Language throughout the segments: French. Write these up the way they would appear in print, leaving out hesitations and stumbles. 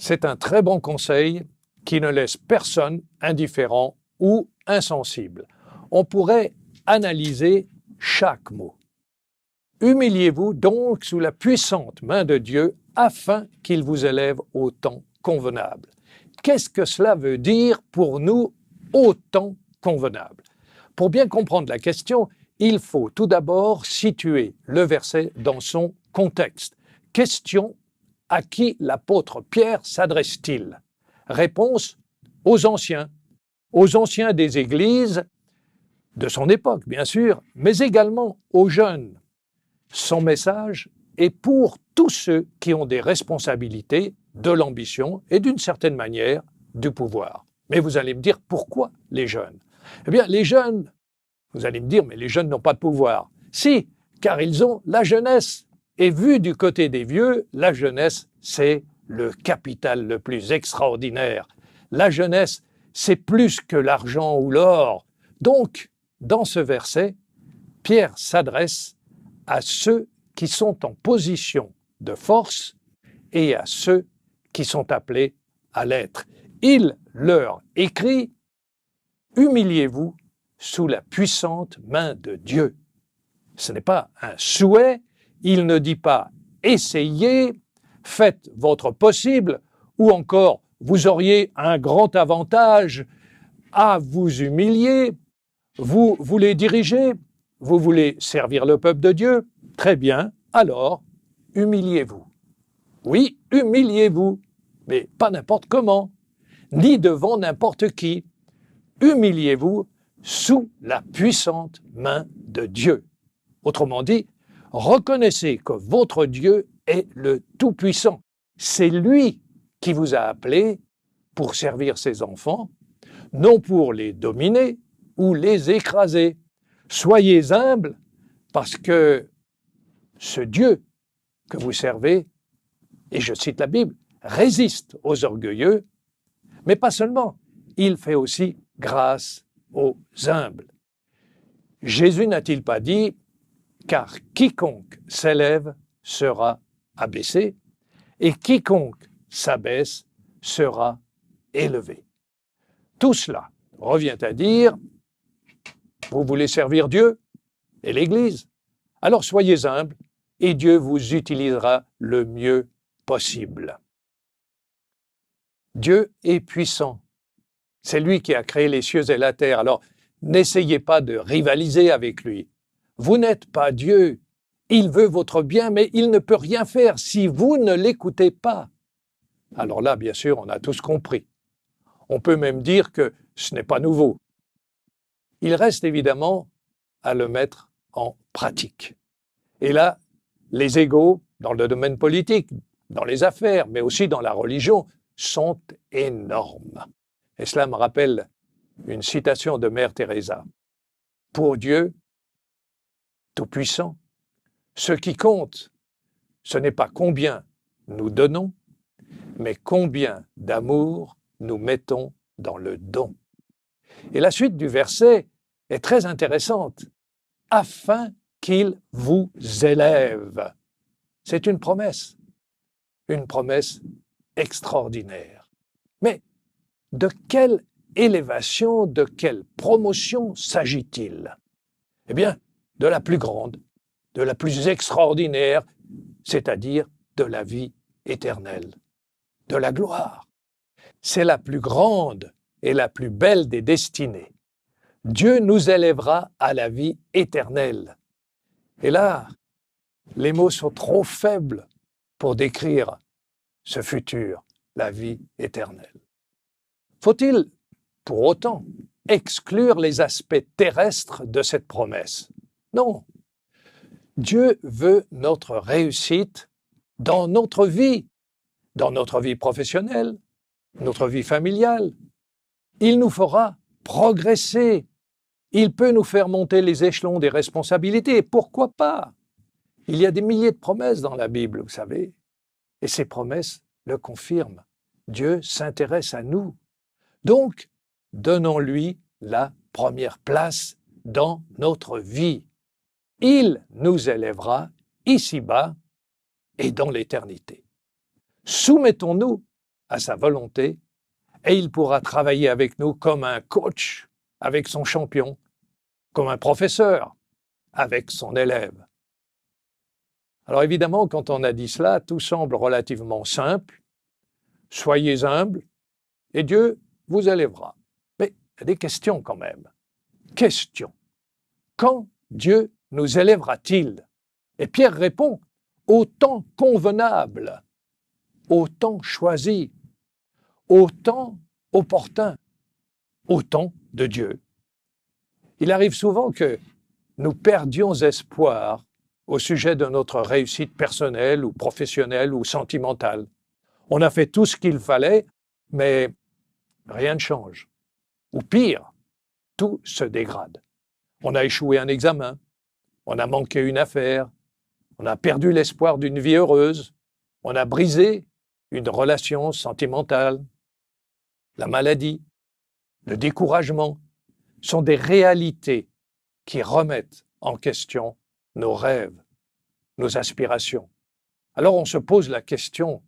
C'est un très bon conseil qui ne laisse personne indifférent ou insensible. On pourrait analyser chaque mot. Humiliez-vous donc sous la puissante main de Dieu afin qu'il vous élève au temps convenable. Qu'est-ce que cela veut dire pour nous au temps convenable? Pour bien comprendre la question, il faut tout d'abord situer le verset dans son contexte. Question: à qui l'apôtre Pierre s'adresse-t-il? Réponse: aux anciens des églises de son époque, bien sûr, mais également aux jeunes. Son message est pour tous ceux qui ont des responsabilités, de l'ambition et d'une certaine manière du pouvoir. Mais vous allez me dire, pourquoi les jeunes? Eh bien, les jeunes, vous allez me dire, mais les jeunes n'ont pas de pouvoir. Si, car ils ont la jeunesse. Et vu du côté des vieux, la jeunesse, c'est le capital le plus extraordinaire. La jeunesse, c'est plus que l'argent ou l'or. Donc, dans ce verset, Pierre s'adresse à ceux qui sont en position de force et à ceux qui sont appelés à l'être. Il leur écrit: humiliez-vous sous la puissante main de Dieu. Ce n'est pas un souhait, il ne dit pas essayez, faites votre possible, ou encore vous auriez un grand avantage à vous humilier. Vous voulez diriger, vous voulez servir le peuple de Dieu, très bien, alors humiliez-vous. Oui, humiliez-vous, mais pas n'importe comment, ni devant n'importe qui. Humiliez-vous sous la puissante main de Dieu. Autrement dit, reconnaissez que votre Dieu est le Tout-Puissant. C'est lui qui vous a appelé pour servir ses enfants, non pour les dominer ou les écraser. Soyez humbles parce que ce Dieu que vous servez, et je cite la Bible, résiste aux orgueilleux, mais pas seulement, il fait aussi grâce aux humbles. Jésus n'a-t-il pas dit: car quiconque s'élève sera abaissé, et quiconque s'abaisse sera élevé. Tout cela revient à dire: vous voulez servir Dieu et l'Église? Alors soyez humbles et Dieu vous utilisera le mieux possible. Dieu est puissant. C'est lui qui a créé les cieux et la terre. Alors n'essayez pas de rivaliser avec lui. Vous n'êtes pas Dieu. Il veut votre bien, mais il ne peut rien faire si vous ne l'écoutez pas. Alors là, bien sûr, on a tous compris. On peut même dire que ce n'est pas nouveau. Il reste évidemment à le mettre en pratique. Et là, les égos dans le domaine politique, dans les affaires, mais aussi dans la religion, sont énormes. Et cela me rappelle une citation de Mère Teresa. Pour Dieu, Tout-Puissant, ce qui compte, ce n'est pas combien nous donnons, mais combien d'amour nous mettons dans le don. Et la suite du verset est très intéressante. Afin qu'il vous élève. C'est une promesse extraordinaire. Mais de quelle élévation, de quelle promotion s'agit-il? Eh bien, de la plus grande, de la plus extraordinaire, c'est-à-dire de la vie éternelle, de la gloire. C'est la plus grande et la plus belle des destinées. Dieu nous élèvera à la vie éternelle. Et là, les mots sont trop faibles pour décrire ce futur, la vie éternelle. Faut-il, pour autant, exclure les aspects terrestres de cette promesse? Non. Dieu veut notre réussite dans notre vie professionnelle, notre vie familiale. Il nous fera progresser. Il peut nous faire monter les échelons des responsabilités. Pourquoi pas? Il y a des milliers de promesses dans la Bible, vous savez. Et ces promesses le confirment. Dieu s'intéresse à nous. Donc, donnons-lui la première place dans notre vie. Il nous élèvera ici-bas et dans l'éternité. Soumettons-nous à sa volonté et il pourra travailler avec nous comme un coach avec son champion, comme un professeur avec son élève. Alors évidemment, quand on a dit cela, tout semble relativement simple. Soyez humbles et Dieu vous élèvera. Mais il y a des questions quand même. Question. Quand Dieu nous élèvera-t-il? Et Pierre répond, au temps convenable, au temps choisi, au temps opportun, au temps de Dieu. Il arrive souvent que nous perdions espoir au sujet de notre réussite personnelle ou professionnelle ou sentimentale. On a fait tout ce qu'il fallait, mais rien ne change. Ou pire, tout se dégrade. On a échoué un examen, on a manqué une affaire, on a perdu l'espoir d'une vie heureuse, on a brisé une relation sentimentale. La maladie, le découragement sont des réalités qui remettent en question nos rêves, nos aspirations. Alors on se pose la question,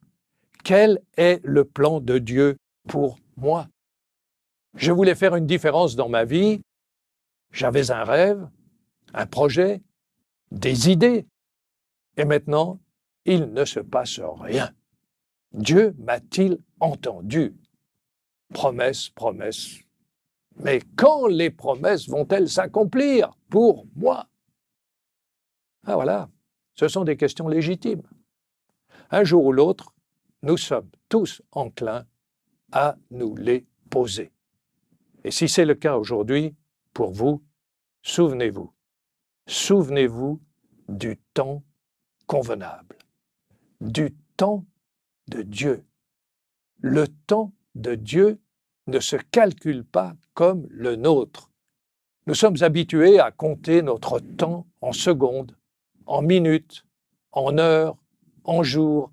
quel est le plan de Dieu pour moi? Je voulais faire une différence dans ma vie, j'avais un rêve, un projet, des idées, et maintenant, il ne se passe rien. Dieu m'a-t-il entendu? Promesse, promesse. Mais quand les promesses vont-elles s'accomplir pour moi? Ah voilà, ce sont des questions légitimes. Un jour ou l'autre, nous sommes tous enclins à nous les poser. Et si c'est le cas aujourd'hui, pour vous, souvenez-vous du temps convenable, du temps de Dieu. Le temps de Dieu ne se calcule pas comme le nôtre. Nous sommes habitués à compter notre temps en secondes, en minutes, en heures, en jours,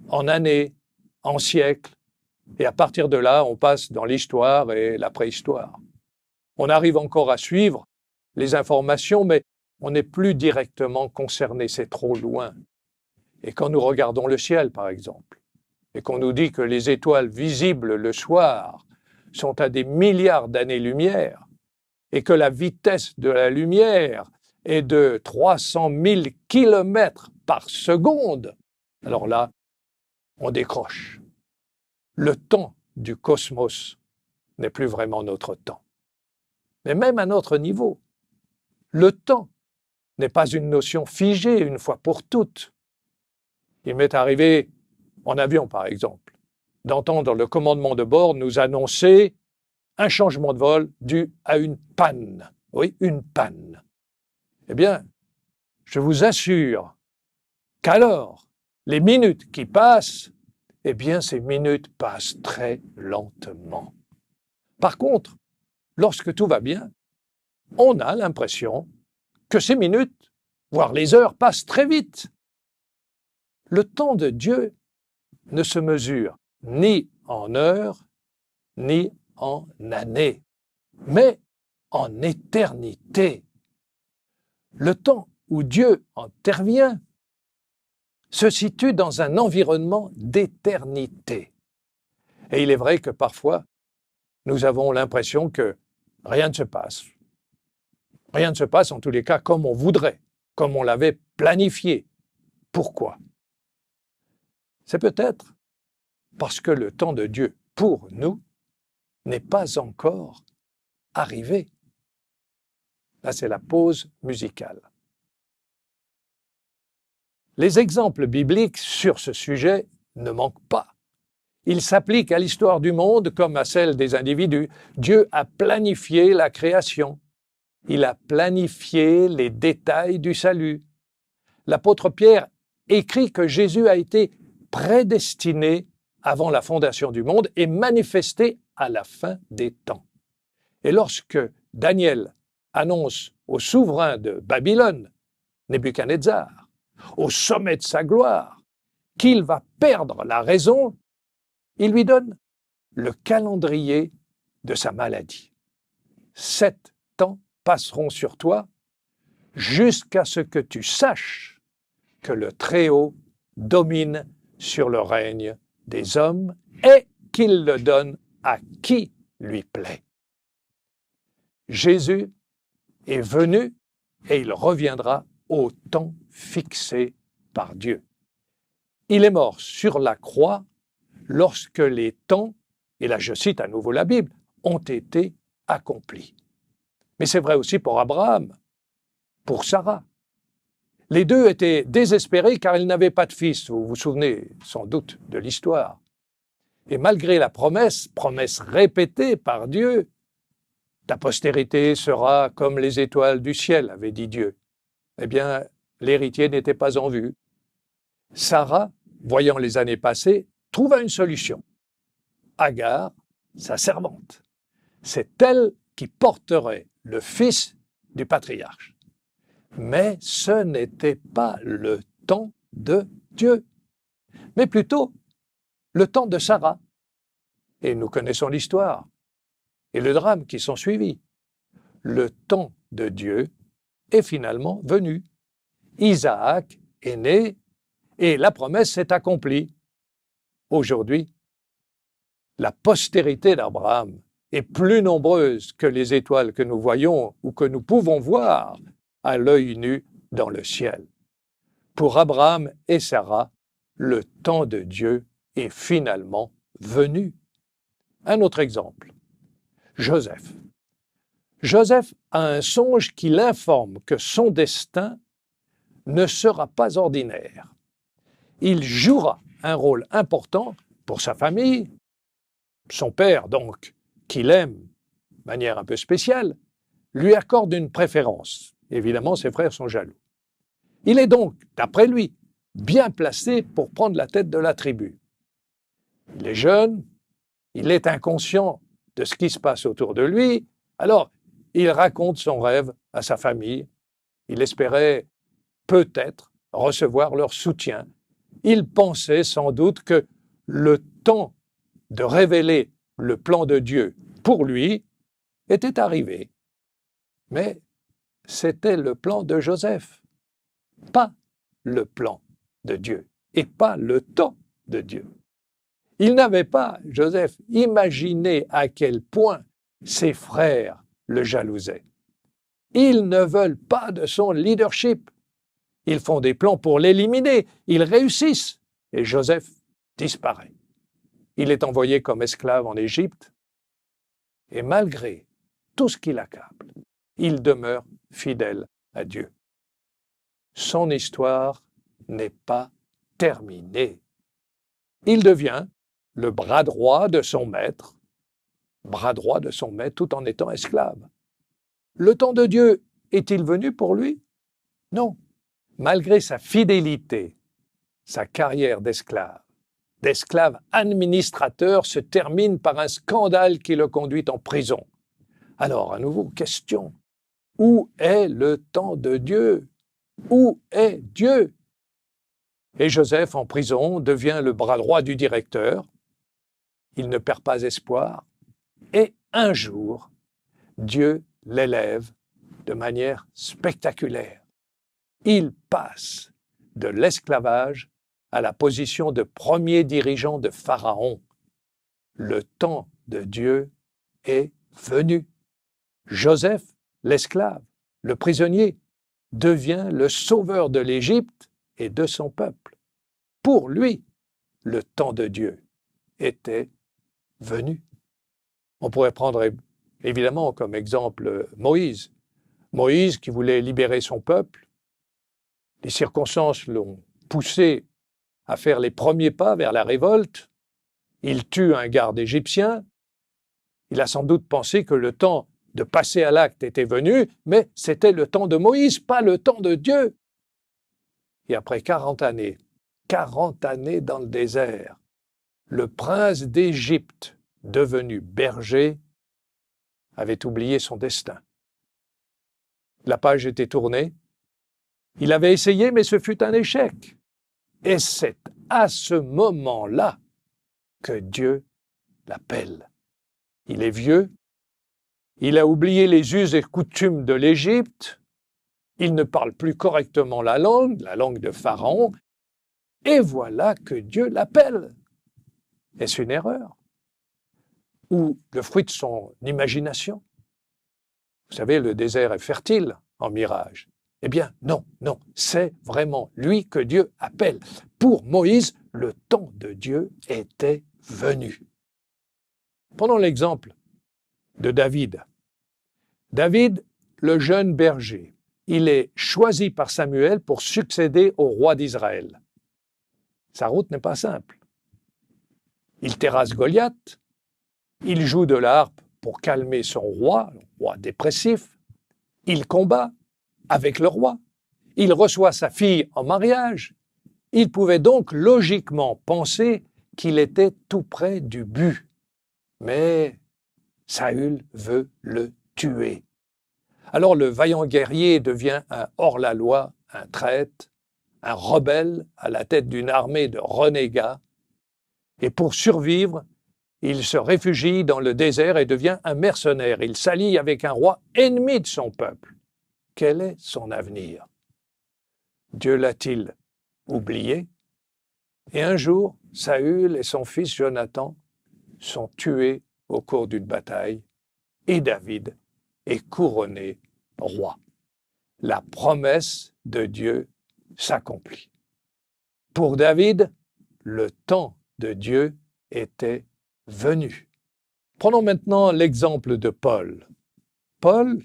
en années, en siècles, et à partir de là, on passe dans l'histoire et la préhistoire. On arrive encore à suivre les informations, mais on n'est plus directement concerné, c'est trop loin. Et quand nous regardons le ciel, par exemple, et qu'on nous dit que les étoiles visibles le soir sont à des milliards d'années-lumière, et que la vitesse de la lumière est de 300 000 kilomètres par seconde, alors là, on décroche. Le temps du cosmos n'est plus vraiment notre temps. Mais même à notre niveau, le temps n'est pas une notion figée une fois pour toutes. Il m'est arrivé, en avion par exemple, d'entendre le commandement de bord nous annoncer un changement de vol dû à une panne. Oui, une panne. Eh bien, je vous assure qu'alors, les minutes qui passent, eh bien, ces minutes passent très lentement. Par contre, lorsque tout va bien, on a l'impression que ces minutes, voire les heures, passent très vite. Le temps de Dieu ne se mesure ni en heures, ni en années, mais en éternité. Le temps où Dieu intervient se situe dans un environnement d'éternité. Et il est vrai que parfois, nous avons l'impression que rien ne se passe. Rien ne se passe en tous les cas comme on voudrait, comme on l'avait planifié. Pourquoi? C'est peut-être parce que le temps de Dieu pour nous n'est pas encore arrivé. Là, c'est la pause musicale. Les exemples bibliques sur ce sujet ne manquent pas. Ils s'appliquent à l'histoire du monde comme à celle des individus. Dieu a planifié la création. Il a planifié les détails du salut. L'apôtre Pierre écrit que Jésus a été prédestiné avant la fondation du monde et manifesté à la fin des temps. Et lorsque Daniel annonce au souverain de Babylone, Nebuchadnezzar, au sommet de sa gloire, qu'il va perdre la raison, il lui donne le calendrier de sa maladie. 7 temps passeront sur toi jusqu'à ce que tu saches que le Très-Haut domine sur le règne des hommes et qu'il le donne à qui lui plaît. Jésus est venu et il reviendra au temps fixé par Dieu. Il est mort sur la croix lorsque les temps, et là je cite à nouveau la Bible, ont été accomplis. Mais c'est vrai aussi pour Abraham, pour Sarah. Les deux étaient désespérés car ils n'avaient pas de fils. Vous vous souvenez sans doute de l'histoire. Et malgré la promesse répétée par Dieu, ta postérité sera comme les étoiles du ciel, avait dit Dieu. Eh bien, l'héritier n'était pas en vue. Sarah, voyant les années passées, trouva une solution. Agar, sa servante. C'est elle qui porterait le fils du patriarche. Mais ce n'était pas le temps de Dieu, mais plutôt le temps de Sarah. Et nous connaissons l'histoire et le drame qui sont suivis. Le temps de Dieu est finalement venu. Isaac est né et la promesse s'est accomplie. Aujourd'hui, la postérité d'Abraham est plus nombreuse que les étoiles que nous voyons ou que nous pouvons voir à l'œil nu dans le ciel. Pour Abraham et Sarah, le temps de Dieu est finalement venu. Un autre exemple, Joseph. Joseph a un songe qui l'informe que son destin ne sera pas ordinaire. Il jouera un rôle important pour sa famille, son père donc, qu'il aime de manière un peu spéciale, lui accorde une préférence. Évidemment, ses frères sont jaloux. Il est donc, d'après lui, bien placé pour prendre la tête de la tribu. Il est jeune, il est inconscient de ce qui se passe autour de lui, alors il raconte son rêve à sa famille. Il espérait peut-être recevoir leur soutien. Il pensait sans doute que le temps de révéler le plan de Dieu pour lui était arrivé. Mais c'était le plan de Joseph, pas le plan de Dieu et pas le temps de Dieu. Il n'avait pas, Joseph, imaginé à quel point ses frères le jalousaient. Ils ne veulent pas de son leadership. Ils font des plans pour l'éliminer. Ils réussissent et Joseph disparaît. Il est envoyé comme esclave en Égypte et malgré tout ce qui l'accable, il demeure fidèle à Dieu. Son histoire n'est pas terminée. Il devient le bras droit de son maître tout en étant esclave. Le temps de Dieu est-il venu pour lui? Non. Malgré sa fidélité, sa carrière d'esclave administrateur se termine par un scandale qui le conduit en prison. Alors, à nouveau, question. Où est le temps de Dieu? Où est Dieu? Et Joseph, en prison, devient le bras droit du directeur. Il ne perd pas espoir. Et un jour, Dieu l'élève de manière spectaculaire. Il passe de l'esclavage à la position de premier dirigeant de Pharaon. Le temps de Dieu est venu. Joseph, l'esclave, le prisonnier, devient le sauveur de l'Égypte et de son peuple. Pour lui, le temps de Dieu était venu. On pourrait prendre évidemment comme exemple Moïse. Moïse qui voulait libérer son peuple. Les circonstances l'ont poussé à faire les premiers pas vers la révolte. Il tue un garde égyptien. Il a sans doute pensé que le temps de passer à l'acte était venu, mais c'était le temps de Moïse, pas le temps de Dieu. Et après 40 années dans le désert, le prince d'Égypte, devenu berger, avait oublié son destin. La page était tournée. Il avait essayé, mais ce fut un échec. Et c'est à ce moment-là que Dieu l'appelle. Il est vieux, il a oublié les us et coutumes de l'Égypte, il ne parle plus correctement la langue de Pharaon, et voilà que Dieu l'appelle. Est-ce une erreur? ou le fruit de son imagination? Vous savez, le désert est fertile en mirage. Eh bien, non, non, c'est vraiment lui que Dieu appelle. Pour Moïse, le temps de Dieu était venu. Prenons l'exemple de David. David, le jeune berger, il est choisi par Samuel pour succéder au roi d'Israël. Sa route n'est pas simple. Il terrasse Goliath, il joue de la harpe pour calmer son roi, le roi dépressif, il combat avec le roi, il reçoit sa fille en mariage, il pouvait donc logiquement penser qu'il était tout près du but. Mais Saül veut le tuer. Alors le vaillant guerrier devient un hors-la-loi, un traître, un rebelle à la tête d'une armée de renégats. Et pour survivre, il se réfugie dans le désert et devient un mercenaire. Il s'allie avec un roi ennemi de son peuple. Quel est son avenir? Dieu l'a-t-il oublié? Et un jour, Saül et son fils Jonathan sont tués au cours d'une bataille et David est couronné roi. La promesse de Dieu s'accomplit. Pour David, le temps de Dieu était venu. Prenons maintenant l'exemple de Paul. Paul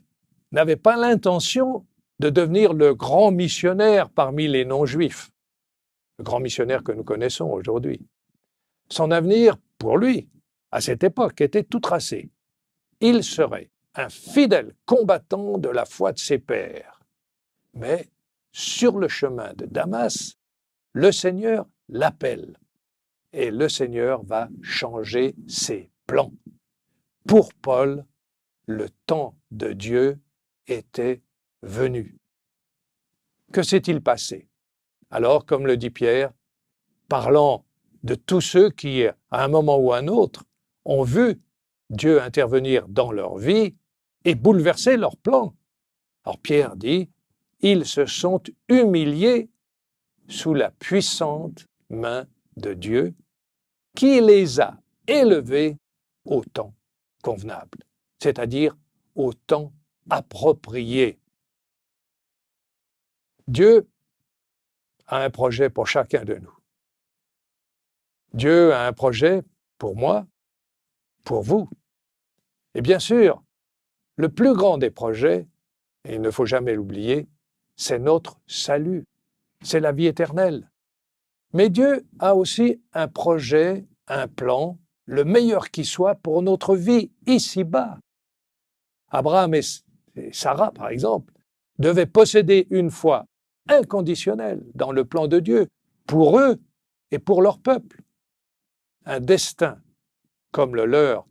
n'avait pas l'intention de devenir le grand missionnaire parmi les non-juifs, le grand missionnaire que nous connaissons aujourd'hui. Son avenir, pour lui, à cette époque, était tout tracé. Il serait un fidèle combattant de la foi de ses pères. Mais sur le chemin de Damas, le Seigneur l'appelle et le Seigneur va changer ses plans. Pour Paul, le temps de Dieu était venu. Que s'est-il passé? Alors, comme le dit Pierre, parlant de tous ceux qui, à un moment ou à un autre, ont vu Dieu intervenir dans leur vie et bouleverser leurs plans. Alors Pierre dit, ils se sont humiliés sous la puissante main de Dieu qui les a élevés au temps convenable, c'est-à-dire au temps approprié. Dieu a un projet pour chacun de nous. Dieu a un projet pour moi, pour vous. Et bien sûr, le plus grand des projets, et il ne faut jamais l'oublier, c'est notre salut, c'est la vie éternelle. Mais Dieu a aussi un projet, un plan, le meilleur qui soit pour notre vie ici-bas. Abraham et Sarah, par exemple, devaient posséder une foi inconditionnelle dans le plan de Dieu, pour eux et pour leur peuple. Un destin comme le leur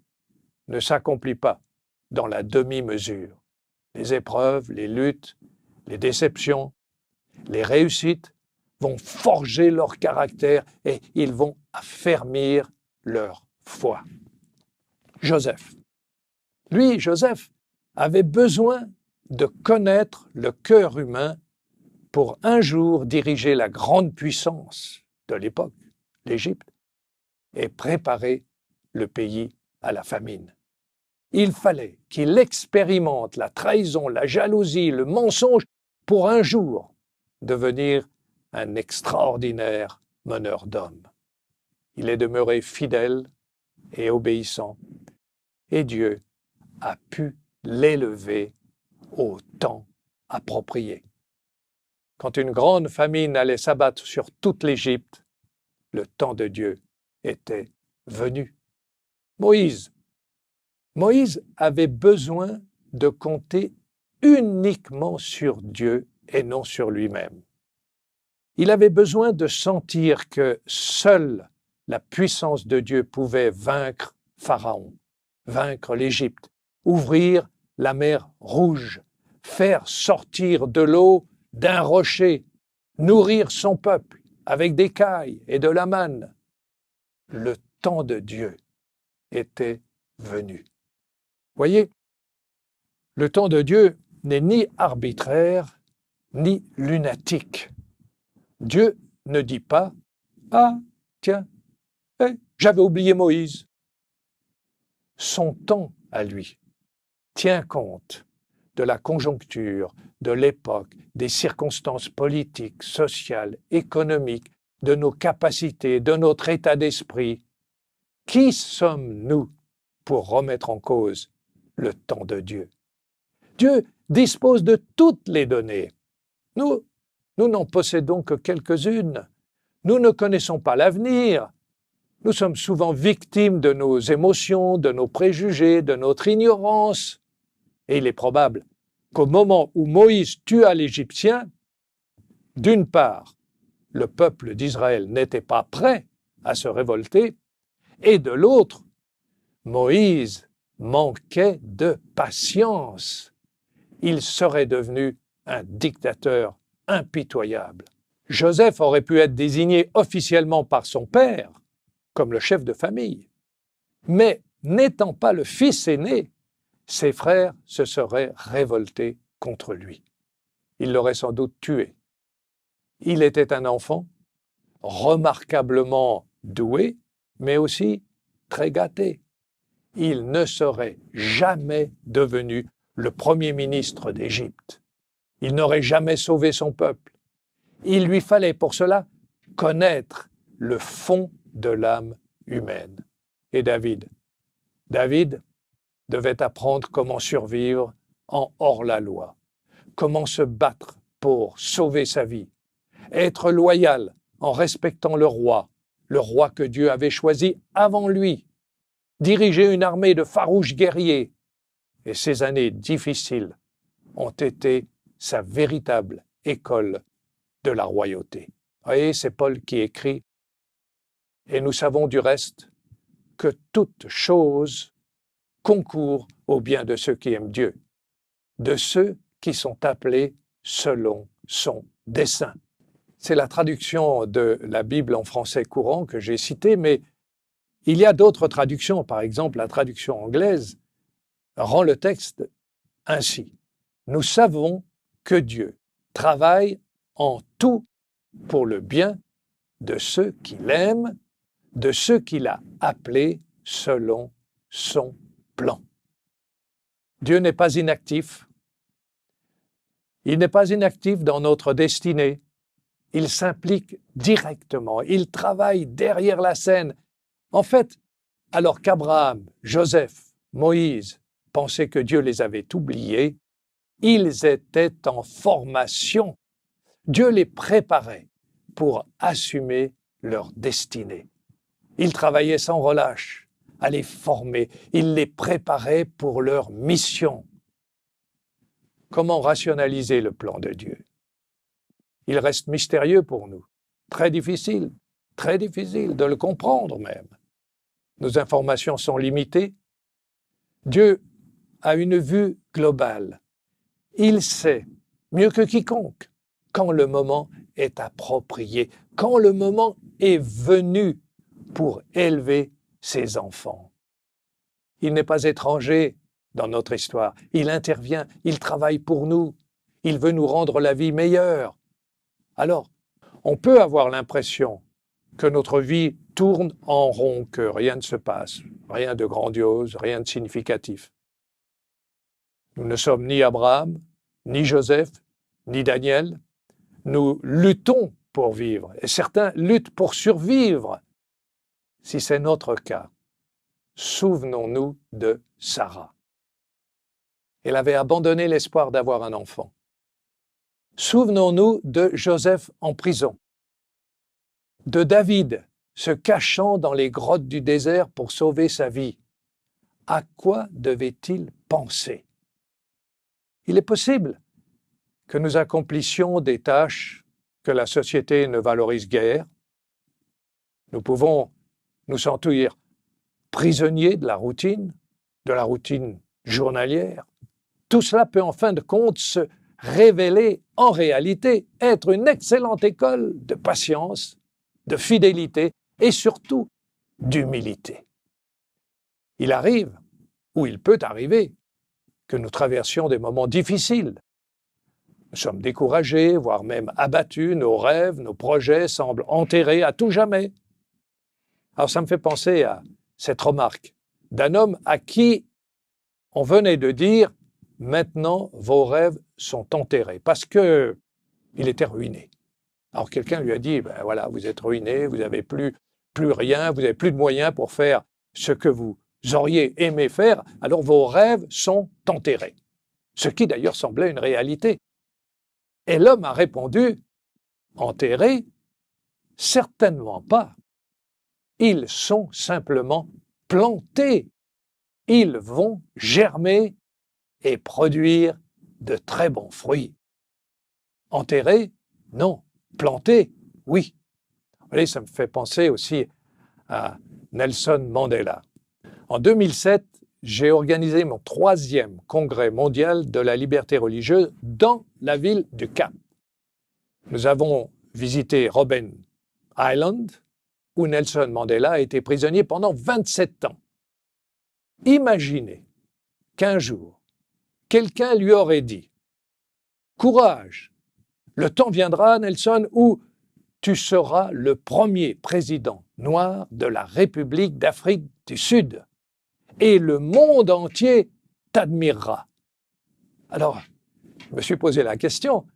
ne s'accomplit pas dans la demi-mesure. Les épreuves, les luttes, les déceptions, les réussites vont forger leur caractère et ils vont affermir leur foi. Joseph. Lui, Joseph, avait besoin de connaître le cœur humain pour un jour diriger la grande puissance de l'époque, l'Égypte, et préparer le pays à la famine. Il fallait qu'il expérimente la trahison, la jalousie, le mensonge pour un jour devenir un extraordinaire meneur d'hommes. Il est demeuré fidèle et obéissant, et Dieu a pu l'élever au temps approprié. Quand une grande famine allait s'abattre sur toute l'Égypte, le temps de Dieu était venu. Moïse avait besoin de compter uniquement sur Dieu et non sur lui-même. Il avait besoin de sentir que seule la puissance de Dieu pouvait vaincre Pharaon, vaincre l'Égypte, ouvrir la mer Rouge, faire sortir de l'eau d'un rocher, nourrir son peuple avec des cailles et de la manne. Le temps de Dieu était venu. Voyez, le temps de Dieu n'est ni arbitraire, ni lunatique. Dieu ne dit pas « Ah, tiens, j'avais oublié Moïse. son temps à lui tient compte de la conjoncture, de l'époque, des circonstances politiques, sociales, économiques, de nos capacités, de notre état d'esprit. Qui sommes-nous pour remettre en cause le temps de Dieu? Dieu dispose de toutes les données. Nous n'en possédons que quelques-unes. Nous ne connaissons pas l'avenir. Nous sommes souvent victimes de nos émotions, de nos préjugés, de notre ignorance. Et il est probable qu'au moment où Moïse tua l'Égyptien, d'une part, le peuple d'Israël n'était pas prêt à se révolter, et de l'autre, Moïse manquait de patience. Il serait devenu un dictateur impitoyable. Joseph aurait pu être désigné officiellement par son père comme le chef de famille, mais n'étant pas le fils aîné, ses frères se seraient révoltés contre lui. Ils l'auraient sans doute tué. Il était un enfant remarquablement doué, mais aussi très gâté. Il ne serait jamais devenu le premier ministre d'Égypte. Il n'aurait jamais sauvé son peuple. Il lui fallait pour cela connaître le fond de l'âme humaine. Et David devait apprendre comment survivre en hors-la-loi, comment se battre pour sauver sa vie, être loyal en respectant le roi que Dieu avait choisi avant lui, diriger une armée de farouches guerriers. Et ces années difficiles ont été sa véritable école de la royauté. Vous voyez, c'est Paul qui écrit, et nous savons du reste que toute chose concourt au bien de ceux qui aiment Dieu, de ceux qui sont appelés selon son dessein. C'est la traduction de la Bible en français courant que j'ai citée, mais il y a d'autres traductions. Par exemple, la traduction anglaise rend le texte ainsi. Nous savons que Dieu travaille en tout pour le bien de ceux qui l'aiment, de ceux qu'il a appelés selon son plan. Dieu n'est pas inactif. Il n'est pas inactif dans notre destinée. Il s'implique directement. Il travaille derrière la scène. En fait, alors qu'Abraham, Joseph, Moïse pensaient que Dieu les avait oubliés, ils étaient en formation. Dieu les préparait pour assumer leur destinée. Il travaillait sans relâche à les former. Il les préparait pour leur mission. Comment rationaliser le plan de Dieu? Il reste mystérieux pour nous, très difficile de le comprendre même. Nos informations sont limitées. Dieu a une vue globale. Il sait, mieux que quiconque, quand le moment est approprié, quand le moment est venu pour élever ses enfants. Il n'est pas étranger dans notre histoire. Il intervient, il travaille pour nous. Il veut nous rendre la vie meilleure. Alors, on peut avoir l'impression que notre vie tourne en rond, que rien ne se passe, rien de grandiose, rien de significatif. Nous ne sommes ni Abraham, ni Joseph, ni Daniel. Nous luttons pour vivre, et certains luttent pour survivre. Si c'est notre cas, souvenons-nous de Sarah. Elle avait abandonné l'espoir d'avoir un enfant. Souvenons-nous de Joseph en prison, de David se cachant dans les grottes du désert pour sauver sa vie. À quoi devait-il penser? Il est possible que nous accomplissions des tâches que la société ne valorise guère. Nous pouvons nous sentir prisonniers de la routine journalière. Tout cela peut en fin de compte se révéler en réalité être une excellente école de patience, de fidélité et surtout d'humilité. Il arrive, ou il peut arriver, que nous traversions des moments difficiles. Nous sommes découragés, voire même abattus, nos rêves, nos projets semblent enterrés à tout jamais. Alors ça me fait penser à cette remarque d'un homme à qui on venait de dire « Maintenant, vos rêves sont enterrés » parce qu'il était ruiné. Alors quelqu'un lui a dit « Ben voilà, vous êtes ruiné, vous n'avez plus rien, vous n'avez plus de moyens pour faire ce que vous auriez aimé faire, alors vos rêves sont enterrés. » Ce qui d'ailleurs semblait une réalité. Et l'homme a répondu « Enterrés? Certainement pas. Ils sont simplement plantés. Ils vont germer et produire de très bons fruits. Enterrés? Non. Plantés? Oui. » Vous voyez, ça me fait penser aussi à Nelson Mandela. En 2007, j'ai organisé mon 3e congrès mondial de la liberté religieuse dans la ville du Cap. Nous avons visité Robben Island, où Nelson Mandela a été prisonnier pendant 27 ans. Imaginez qu'un jour, quelqu'un lui aurait dit « Courage, le temps viendra, Nelson, où tu seras le premier président noir de la République d'Afrique du Sud et le monde entier t'admirera. » Alors, je me suis posé la question,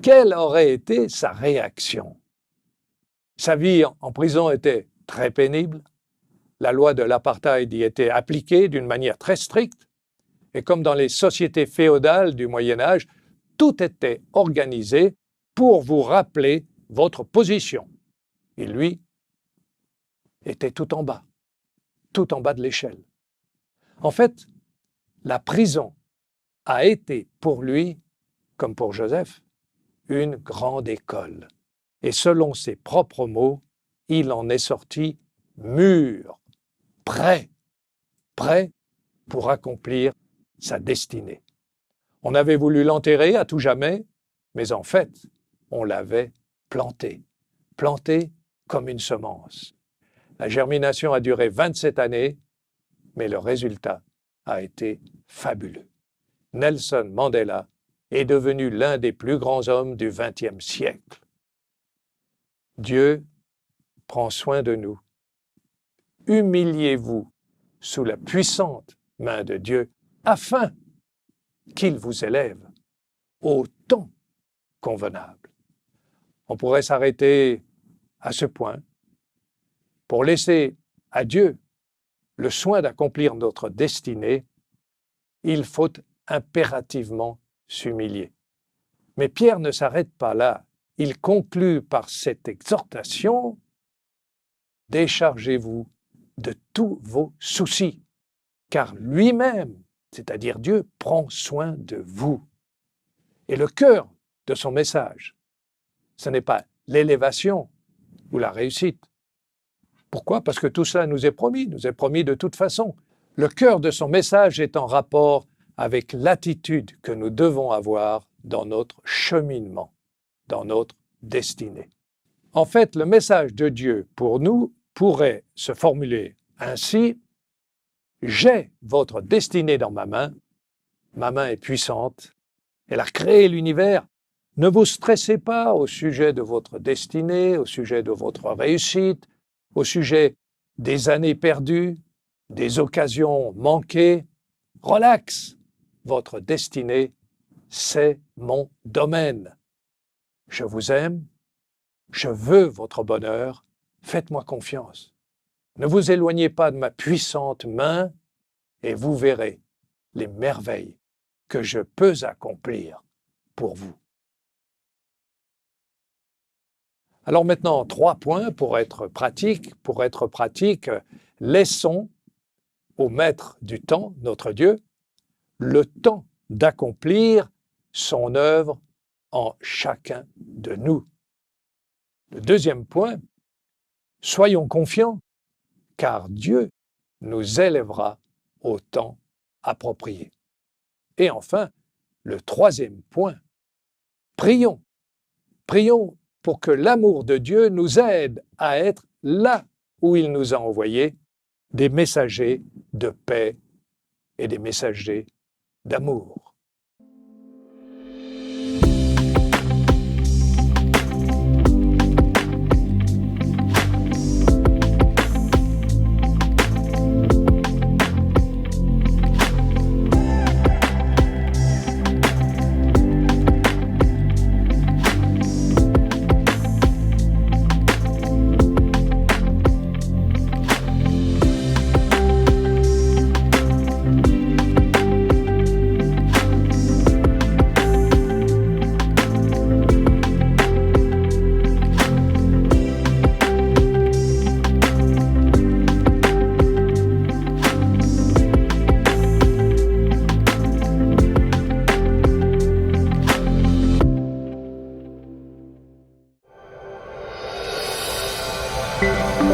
quelle aurait été sa réaction? Sa vie en prison était très pénible. La loi de l'apartheid y était appliquée d'une manière très stricte. Et comme dans les sociétés féodales du Moyen-Âge, tout était organisé pour vous rappeler votre position. Et lui était tout en bas de l'échelle. En fait, la prison a été pour lui, comme pour Joseph, une grande école. Et selon ses propres mots, il en est sorti mûr, prêt pour accomplir sa destinée. On avait voulu l'enterrer à tout jamais, mais en fait, on l'avait planté comme une semence. La germination a duré 27 années, mais le résultat a été fabuleux. Nelson Mandela est devenu l'un des plus grands hommes du XXe siècle. Dieu prend soin de nous. Humiliez-vous sous la puissante main de Dieu afin qu'il vous élève au temps convenable. On pourrait s'arrêter à ce point pour laisser à Dieu le soin d'accomplir notre destinée. Il faut impérativement s'humilier. Mais Pierre ne s'arrête pas là. Il conclut par cette exhortation « Déchargez-vous de tous vos soucis, car lui-même, c'est-à-dire Dieu, prend soin de vous. » Et le cœur de son message, ce n'est pas l'élévation ou la réussite. Pourquoi? Parce que tout cela nous est promis de toute façon. Le cœur de son message est en rapport avec l'attitude que nous devons avoir dans notre cheminement, dans notre destinée. En fait, le message de Dieu pour nous pourrait se formuler ainsi: j'ai votre destinée dans ma main est puissante, elle a créé l'univers, ne vous stressez pas au sujet de votre destinée, au sujet de votre réussite, au sujet des années perdues, des occasions manquées. Relax, votre destinée, c'est mon domaine. Je vous aime, je veux votre bonheur, faites-moi confiance. Ne vous éloignez pas de ma puissante main et vous verrez les merveilles que je peux accomplir pour vous. Alors maintenant, 3 points pour être pratique. Pour être pratique, laissons au Maître du temps, notre Dieu, le temps d'accomplir son œuvre en chacun de nous. Le 2e point, soyons confiants, car Dieu nous élèvera au temps approprié. Et enfin, le 3e point, prions. Prions pour que l'amour de Dieu nous aide à être là où il nous a envoyés, des messagers de paix et des messagers d'amour. Thank you.